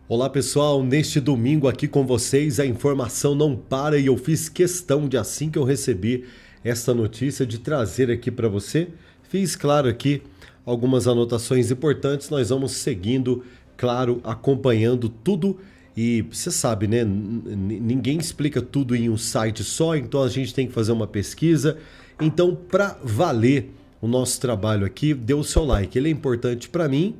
Olá pessoal, neste domingo aqui com vocês a informação não para e eu fiz questão de assim que eu recebi esta notícia de trazer aqui para você. Fiz claro aqui algumas anotações importantes, nós vamos seguindo, claro, acompanhando tudo e você sabe, né? Ninguém explica tudo em um site só, então a gente tem que fazer uma pesquisa. Então, para valer o nosso trabalho aqui, dê o seu like, ele é importante para mim,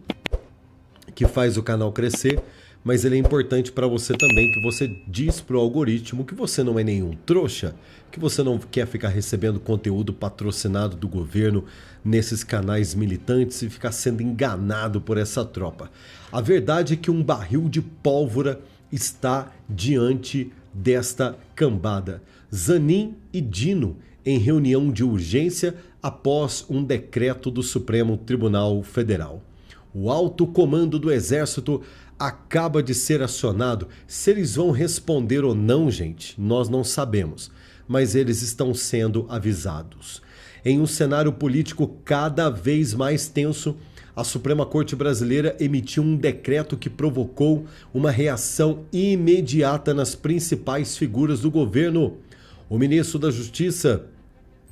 que faz o canal crescer, mas ele é importante para você também, que você diz pro algoritmo que você não é nenhum trouxa, que você não quer ficar recebendo conteúdo patrocinado do governo nesses canais militantes e ficar sendo enganado por essa tropa. A verdade é que um barril de pólvora está diante desta cambada. Zanin e Dino em reunião de urgência após um decreto do Supremo Tribunal Federal. O alto comando do Exército acaba de ser acionado. Se eles vão responder ou não, gente, nós não sabemos. Mas eles estão sendo avisados. Em um cenário político cada vez mais tenso, a Suprema Corte Brasileira emitiu um decreto que provocou uma reação imediata nas principais figuras do governo. O ministro da Justiça,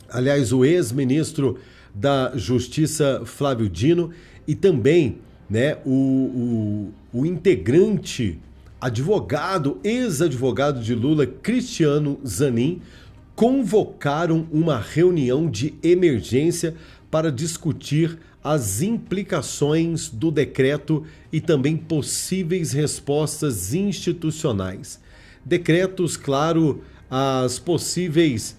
aliás, o ex-ministro da Justiça, Flávio Dino, e também o integrante, advogado, ex-advogado de Lula, Cristiano Zanin, convocaram uma reunião de emergência para discutir as implicações do decreto e também possíveis respostas institucionais. Decretos, claro, as possíveis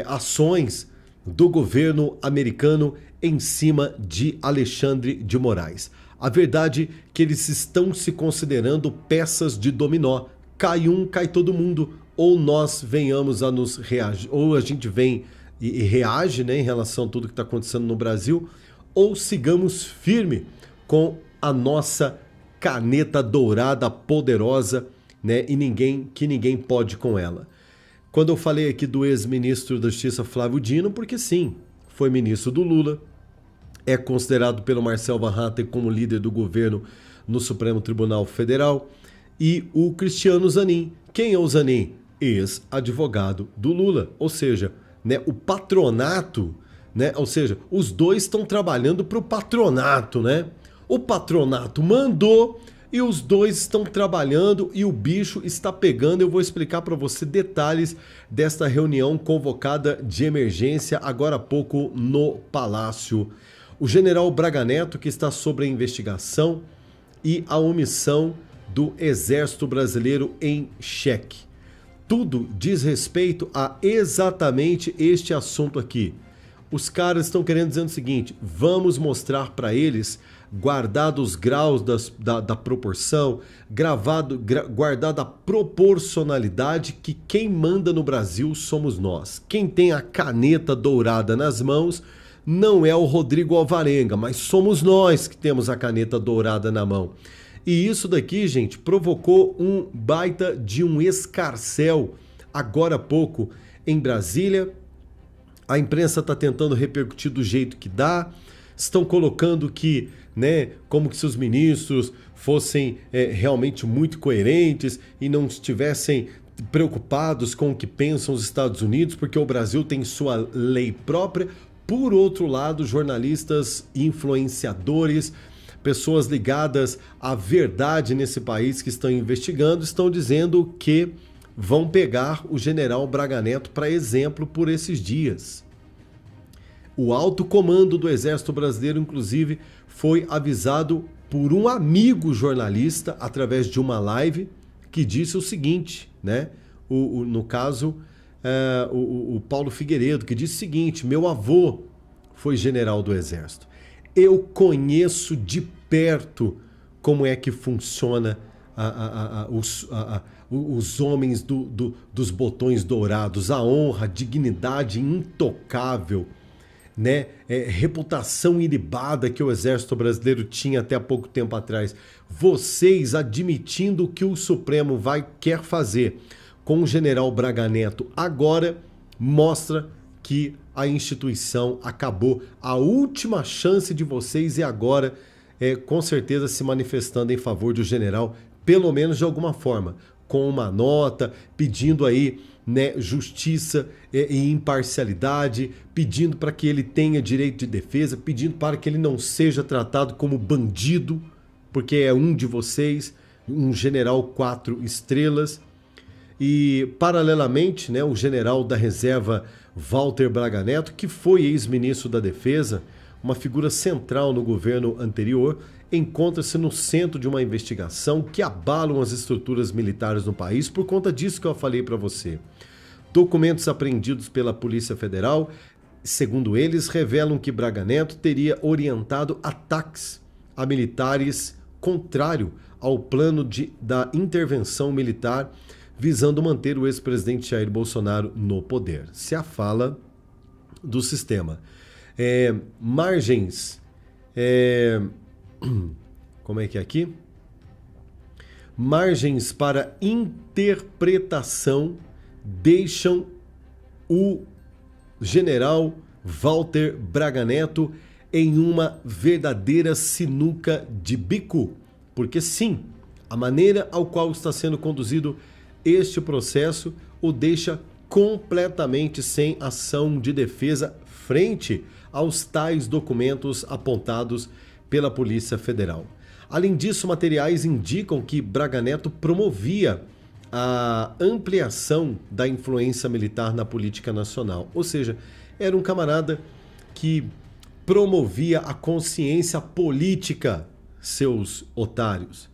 ações do governo americano em cima de Alexandre de Moraes. A verdade é que eles estão se considerando peças de dominó. Cai um, cai todo mundo. Ou nós venhamos a nos reagir, ou a gente vem e reage, né, em relação a tudo que está acontecendo no Brasil, ou sigamos firme com a nossa caneta dourada poderosa, né, e ninguém pode com ela. Quando eu falei aqui do ex-ministro da Justiça Flávio Dino, porque sim, foi ministro do Lula, é considerado pelo Marcel Van Hatten como líder do governo no Supremo Tribunal Federal, e o Cristiano Zanin. Quem é o Zanin? Ex-advogado do Lula, ou seja, né, o patronato, né, ou seja, os dois estão trabalhando para o patronato, né? O patronato mandou e os dois estão trabalhando e o bicho está pegando. Eu vou explicar para você detalhes desta reunião convocada de emergência agora há pouco no Palácio. O general Braga Neto, que está sob a investigação, e a omissão do Exército Brasileiro em xeque. Tudo diz respeito a exatamente este assunto aqui. Os caras estão querendo dizer o seguinte: vamos mostrar para eles, guardados os graus da proporção, guardada a proporcionalidade, que quem manda no Brasil somos nós. Quem tem a caneta dourada nas mãos não é o Rodrigo Alvarenga, mas somos nós que temos a caneta dourada na mão. E isso daqui, gente, provocou um baita de um escarcéu agora há pouco em Brasília. A imprensa está tentando repercutir do jeito que dá. Estão colocando que, né, como que se os ministros fossem realmente muito coerentes e não estivessem preocupados com o que pensam os Estados Unidos, porque o Brasil tem sua lei própria. Por outro lado, jornalistas, influenciadores, pessoas ligadas à verdade nesse país que estão investigando, estão dizendo que vão pegar o general Braga Neto para exemplo por esses dias. O alto comando do Exército Brasileiro, inclusive, foi avisado por um amigo jornalista através de uma live que disse o seguinte, né? No caso, o Paulo Figueiredo, que disse o seguinte: meu avô foi general do Exército. Eu conheço de perto como é que funciona os homens dos botões dourados, a honra, a dignidade intocável, né? Reputação ilibada que o Exército Brasileiro tinha até há pouco tempo atrás. Vocês admitindo que o Supremo quer fazer com o general Braga Neto agora, mostra que a instituição acabou. A última chance de vocês é agora com certeza se manifestando em favor do general, pelo menos de alguma forma, com uma nota, pedindo aí, né, justiça e imparcialidade, pedindo para que ele tenha direito de defesa, pedindo para que ele não seja tratado como bandido, porque é um de vocês, um general 4 estrelas. E, paralelamente, né, o general da reserva Walter Braga Neto, que foi ex-ministro da Defesa, uma figura central no governo anterior, encontra-se no centro de uma investigação que abalam as estruturas militares no país por conta disso que eu falei para você. Documentos apreendidos pela Polícia Federal, segundo eles, revelam que Braga Neto teria orientado ataques a militares contrário ao plano da intervenção militar visando manter o ex-presidente Jair Bolsonaro no poder. Se a fala do sistema. Margens... como é que é aqui? Margens para interpretação deixam o general Walter Braga Neto em uma verdadeira sinuca de bico. Porque sim, a maneira ao qual está sendo conduzido este processo o deixa completamente sem ação de defesa frente aos tais documentos apontados pela Polícia Federal. Além disso, materiais indicam que Braga Neto promovia a ampliação da influência militar na política nacional. Ou seja, era um camarada que promovia a consciência política, seus otários.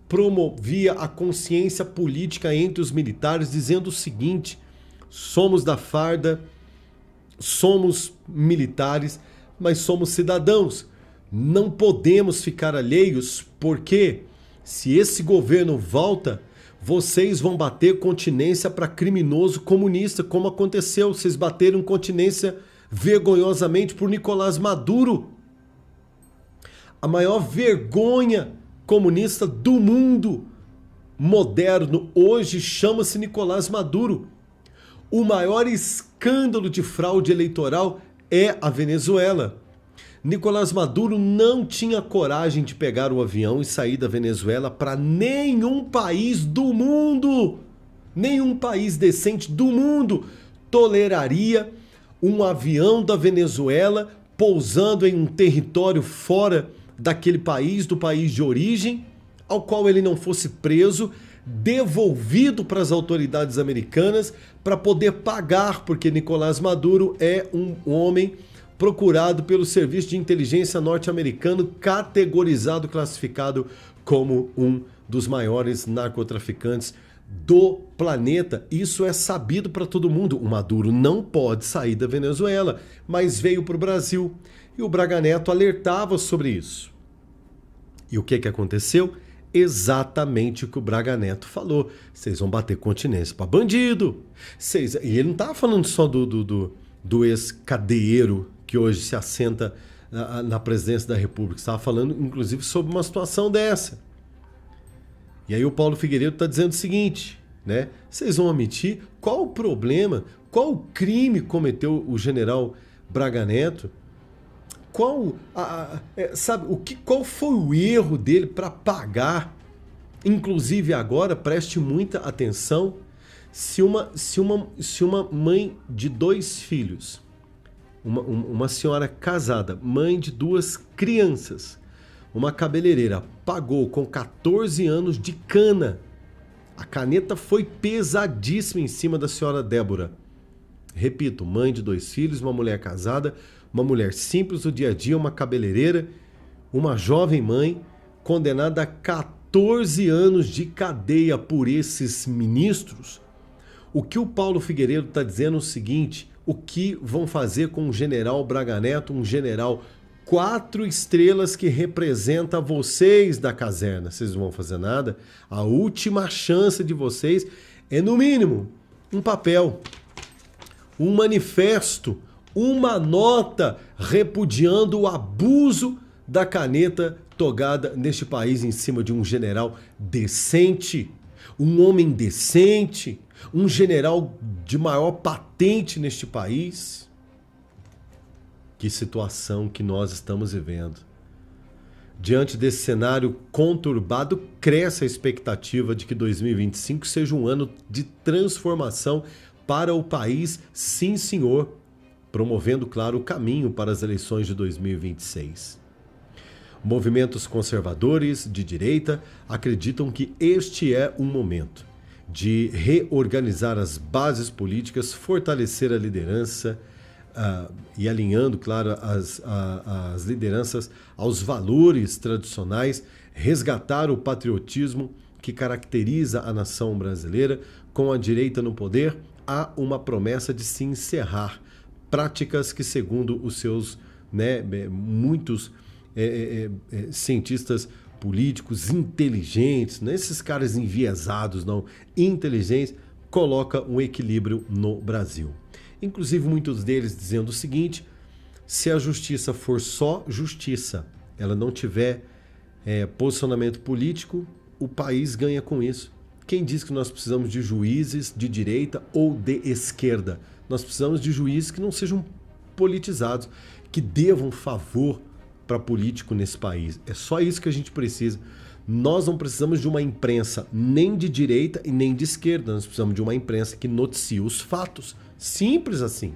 Promovia a consciência política entre os militares, dizendo o seguinte: somos da farda, somos militares, mas somos cidadãos. Não podemos ficar alheios, porque se esse governo volta, vocês vão bater continência para criminoso comunista, como aconteceu. Vocês bateram continência vergonhosamente por Nicolás Maduro. A maior vergonha comunista do mundo moderno hoje chama-se Nicolás Maduro. O maior escândalo de fraude eleitoral é a Venezuela. Nicolás Maduro não tinha coragem de pegar o avião e sair da Venezuela para nenhum país do mundo. Nenhum país decente do mundo toleraria um avião da Venezuela pousando em um território fora daquele país, do país de origem, ao qual ele não fosse preso, devolvido para as autoridades americanas para poder pagar, porque Nicolás Maduro é um homem procurado pelo Serviço de Inteligência norte-americano, categorizado, classificado como um dos maiores narcotraficantes do planeta. Isso é sabido para todo mundo. O Maduro não pode sair da Venezuela, mas veio para o Brasil. E o Braga Neto alertava sobre isso. E o que aconteceu? Exatamente o que o Braga Neto falou. Vocês vão bater continência para bandido. E ele não estava falando só do ex-cadeiro que hoje se assenta na presidência da República. Estava falando, inclusive, sobre uma situação dessa. E aí o Paulo Figueiredo está dizendo o seguinte, né? Vocês vão omitir qual o problema, qual o crime cometeu o general Braga Neto? Qual foi o erro dele para pagar? Inclusive agora, preste muita atenção, se uma mãe de 2 filhos, uma senhora casada, mãe de 2 crianças, uma cabeleireira, pagou com 14 anos de cana. A caneta foi pesadíssima em cima da senhora Débora. Repito, mãe de 2 filhos, uma mulher casada, uma mulher simples do dia a dia, uma cabeleireira, uma jovem mãe, condenada a 14 anos de cadeia por esses ministros. O que o Paulo Figueiredo está dizendo é o seguinte: o que vão fazer com o general Braga Neto, um general 4 estrelas que representa vocês da caserna? Vocês não vão fazer nada? A última chance de vocês é, no mínimo, um papel, um manifesto, uma nota repudiando o abuso da caneta togada neste país em cima de um general decente, um homem decente, um general de maior patente neste país. Que situação que nós estamos vivendo. Diante desse cenário conturbado, cresce a expectativa de que 2025 seja um ano de transformação para o país, sim senhor, promovendo, claro, o caminho para as eleições de 2026. Movimentos conservadores de direita acreditam que este é um momento de reorganizar as bases políticas, fortalecer a liderança e alinhando, claro, as lideranças aos valores tradicionais, resgatar o patriotismo que caracteriza a nação brasileira. Com a direita no poder, há uma promessa de se encerrar práticas que, segundo os seus muitos cientistas políticos inteligentes, não esses caras enviesados, não, inteligentes, coloca um equilíbrio no Brasil. Inclusive muitos deles dizendo o seguinte: se a justiça for só justiça, ela não tiver posicionamento político, o país ganha com isso. Quem diz que nós precisamos de juízes de direita ou de esquerda? Nós precisamos de juízes que não sejam politizados, que devam favor para político nesse país. É só isso que a gente precisa. Nós não precisamos de uma imprensa nem de direita e nem de esquerda. Nós precisamos de uma imprensa que noticie os fatos. Simples assim,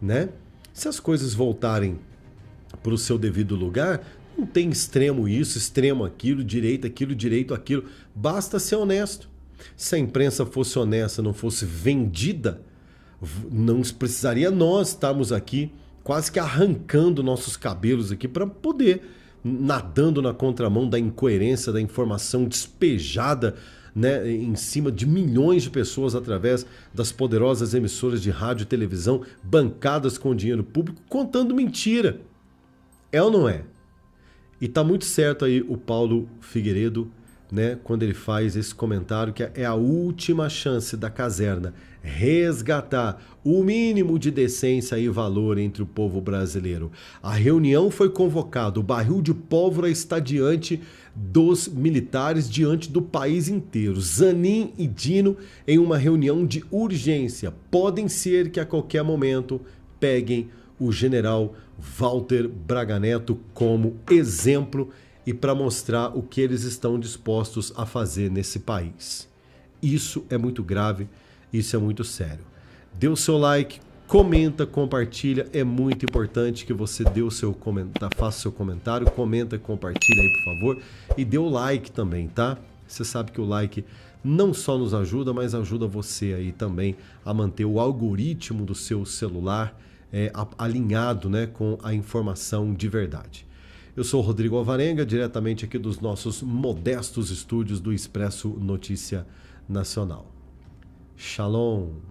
né? Se as coisas voltarem para o seu devido lugar, não tem extremo isso, extremo aquilo, direito aquilo. Basta ser honesto. Se a imprensa fosse honesta, não fosse vendida, não precisaria nós estarmos aqui quase que arrancando nossos cabelos aqui para poder, nadando na contramão da incoerência, da informação despejada, né, em cima de milhões de pessoas através das poderosas emissoras de rádio e televisão bancadas com dinheiro público, contando mentira. É ou não é? E tá muito certo aí o Paulo Figueiredo, né, quando ele faz esse comentário que é a última chance da caserna resgatar o mínimo de decência e valor entre o povo brasileiro. A reunião foi convocada, o barril de pólvora está diante dos militares, diante do país inteiro. Zanin e Dino em uma reunião de urgência. Podem ser que a qualquer momento peguem o general Walter Braga Neto como exemplo e para mostrar o que eles estão dispostos a fazer nesse país. Isso é muito grave, isso é muito sério. Dê o seu like, comenta, compartilha. É muito importante que você dê o seu comentário, faça o seu comentário, comenta, compartilha aí, por favor. E dê o like também, tá? Você sabe que o like não só nos ajuda, mas ajuda você aí também a manter o algoritmo do seu celular alinhado, né, com a informação de verdade. Eu sou o Rodrigo Alvarenga, diretamente aqui dos nossos modestos estúdios do Expresso Notícia Nacional. Shalom!